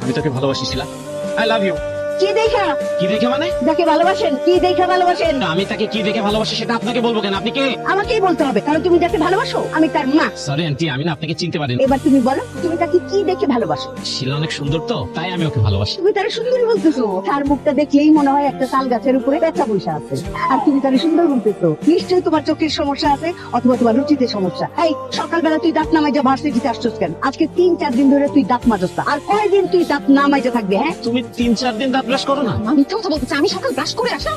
আমি তোকে ভালোবাসি শিলা, আই লাভ ইউ। কি দেখা? কি দেখে মানে? যাকে ভালোবাসেন কি দেখা ভালোবাসেন? আমি তাকে কি দেখে ভালোবাসি সেটা আপনাকে বলবো কেন? আপনি কে? আমাকেই বলতে হবে, কারণ তুমি যাকে ভালোবাসো আমি তার মা। সরি আন্টি, আমি না আপনাকে চিনতে পারিনি। এবার তুমি বলো, তুমি তাকে কি দেখে ভালোবাসো? শিলা অনেক সুন্দর তো, তাই আমি ওকে ভালোবাসি। তুমি তার সুন্দরী বলতেছো, তার মুখটা দেখলেই মনে হয় একটা তাল গাছের উপরে পেঁচা বসে আছে। আর তুমি তার সুন্দর বলতেছো, নিশ্চয়ই তোমার চোখের সমস্যা আছে, অথবা তোমার রুচিতে সমস্যা। এই সকালবেলা তুই দাঁত নামাইজা ভার্সিটিতে আসছিস কেন? আজকে 3-4 দিন ধরে তুই দাঁত মাজস না। আর কয়দিন তুই দাঁত নামাইজা থাকবে? হ্যাঁ, তুমি 3-4 দিন দাঁত ব্রাশ করো না? আমি তো কথা বলতেছি, আমি সকাল ব্রাশ করে আসা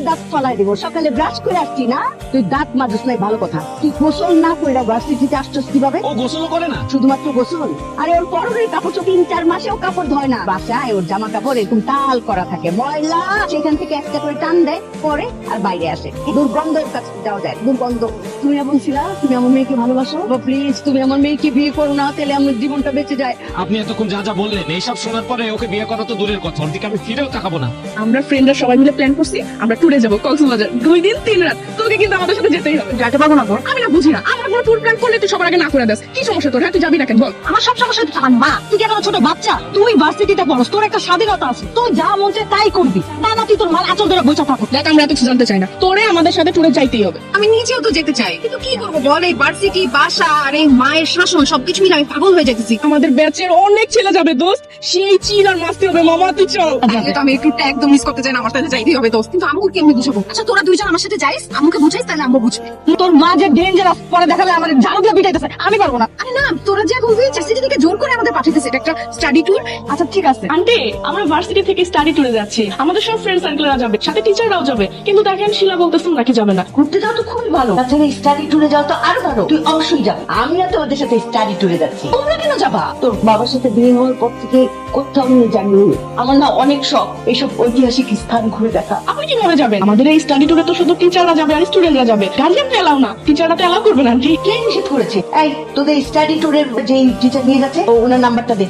দাঁত ফলাই দিব। সকালে ব্রাশ করে আসছি না, তুই দাঁত মাজস নাই, ভালো কথা। তুই গোসল না করে ভার্সিটিতে আসছিস কিভাবে? ও গোসলও করে না? শুধুমাত্র গোসল? আরে ওর পরনের কাপড় তো 3-4 মাসেও কাপড় ধয় না। বাসায় ওর জামা কাপড় এরকম তাল করা থাকে, ময়লা, সেখান থেকে একটা করে টান দেয়, পরে আর বাইরে আসে। দুর্গন্ধের কাছে যাওয়া যায়, দুর্গন্ধ। তুমি বলছিলা তুমি আমার মেয়েকে ভালোবাসো, প্লিজ তুমি আমার মেয়েকে বিয়ে করো না, তাহলে আমার জীবনটা বেঁচে যায়। আপনি এতক্ষণ যা যা বললেন এইসব শোনার পরে ওকে বিয়ে করা তো দূরের কথা, ওর দিকে আমি ফিরেও তাকাবো না। আমরা ফ্রেন্ডরা সবাই মিলে প্ল্যান করছি আমরা ট্যুরে যাবো কক্সবাজার 2 দিন 3 রাত। তোকে কিন্তু আমাদের সাথে যেতেই হবে। যাইতে পারবো না তোর? আমি না বুঝি না, আমরা কোনো ট্যুর প্ল্যান করলে তুই সবার আগে না করে দাস। কি সমস্যা তোর? হ্যাঁ তুই যাবি না কেন বল? আমার সব সমস্যা হচ্ছে আমার মা। তুই কেন ছোট বাচ্চা? তুই ভার্সিটিতে পড়স, তোর একটা স্বাধীনতা আছে, তুই যা মন চায় তাই করবি। না না, তুই তোর মার আঁচল ধরে বসে থাকো। দেখ আমরা এত কিছু জানতে চাই না, তোরে আমাদের সাথে ট্যুরে যাইতেই হবে। আমি নিজেও তো যেতে চাই, কিন্তু কি করবো বল? এই ভার্সিটি, বাসা আর এই মায়ের শাসন সবকিছু মিলে আমি পাগল হয়ে যেতেছি। আমাদের ব্যাচের অনেক ছেলে যাবে দোস্ত, সেই চিল আর মাস্তি হবে। মামা তুই চল। কিন্তু আমি এই ট্যুরটা একদম মিস করতে চাই না, আমার সাথে যাইতেই হবে দোস্ত। কিন্তু আম্মুকে কেমনি বুঝাবো? আচ্ছা তোরা দুইজন আমার সাথে যাইস, আম্মুকে বুঝাইস, তাহলে আম্মু বুঝবে। তোর মা যে ডেঞ্জারাস, পরে দেখালে আমার ঝাড়ু দিয়ে পিটাইতেছে, আমি পারবো না। আরে না, তোরা যে বলবি চাষিটি থেকে জোর করে আমাদের পাঠাইতেছে, এটা একটা স্টাডি ট্যুর। আচ্ছা ঠিক আছে, আন্টি আমরা ভার্সিটি থেকে স্টাডি ট্যুরে যাচ্ছি, আমাদের সব ফ্রেন্ড সার্কেলরা যাবে, সাথে টিচাররাও যাবে। কিন্তু দেখেন শিলা বলতেছেন নাকি যাবে না। ঘুরতে যাও তো খুবই ভালো, তাছাড়া স্টাডি ট্যুরে যাও তো আরো ভালো। তুই অবশ্যই যাবি, আমি না তোমাদের সাথে স্টাডি ট্যুরে যাচ্ছি। তোমরা কেন যাবা? তোর বাবার সাথে বিয়ে হওয়ার পর থেকে কোথাও নিয়ে যাবি। আমার না অনেক শখ এইসব ঐতিহাসিক স্থান ঘুরে দেখা। আপনি কিভাবে যাবেন? আমাদের এই স্টাডি ট্যুরে তো শুধু টিচাররা যাবে আর স্টুডেন্টরা যাবে, গার্জিয়ানরা এলাও না। টিচাররা তো এলাও করবে না আন্টি। কে নিষেধ করেছে? এই তোদের স্টাডি ট্যুরের যে টিচার নিয়ে যাচ্ছে, ওনার নাম্বারটা দে।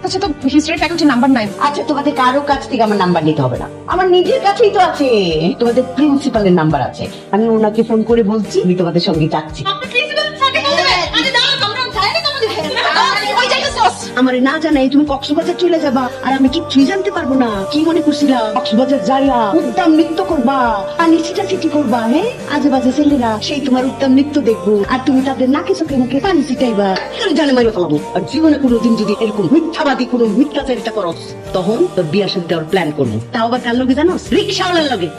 আচ্ছা তো হিস্ট্রি ফ্যাকাল্টির নাম্বার নাই? আচ্ছা তোমাদের কারো কাছ থেকে আমার নাম্বার নিতে হবে না, আমার নিজের কাছেই তো আছে। তোমাদের প্রিন্সিপালের নাম্বার আছে, আমি ওনাকে ফোন করে বলছি আমি তোমাদের সঙ্গে যাচ্ছি। আমার না জানাই তুমি কক্সবাজার চলে যাবা, আর আমি কিচ্ছুই জানতে পারবো না। কি মনে করছিলা কক্সবাজার যাইয়া উদ্দাম নৃত্য করবা, পানি ছিটাছিটি করবা? হ্যাঁ, আজে বাজে ছেলেরা সেই তোমার উদ্দাম নৃত্য দেখবো, আর তুমি তাদের নাকে চোখে মুখে পানি ছিটাইবা। জানে মারিও ফেলাবো। আর জীবনে কোনোদিন যদি এরকম মিথ্যাবাদী কোনো মিথ্যাচারিতা করো, তখন তোর বিয়া সাথে দেওয়ার প্ল্যান করবো। তাও আবার কার লগে জানো? রিক্সাওয়ালার লগে।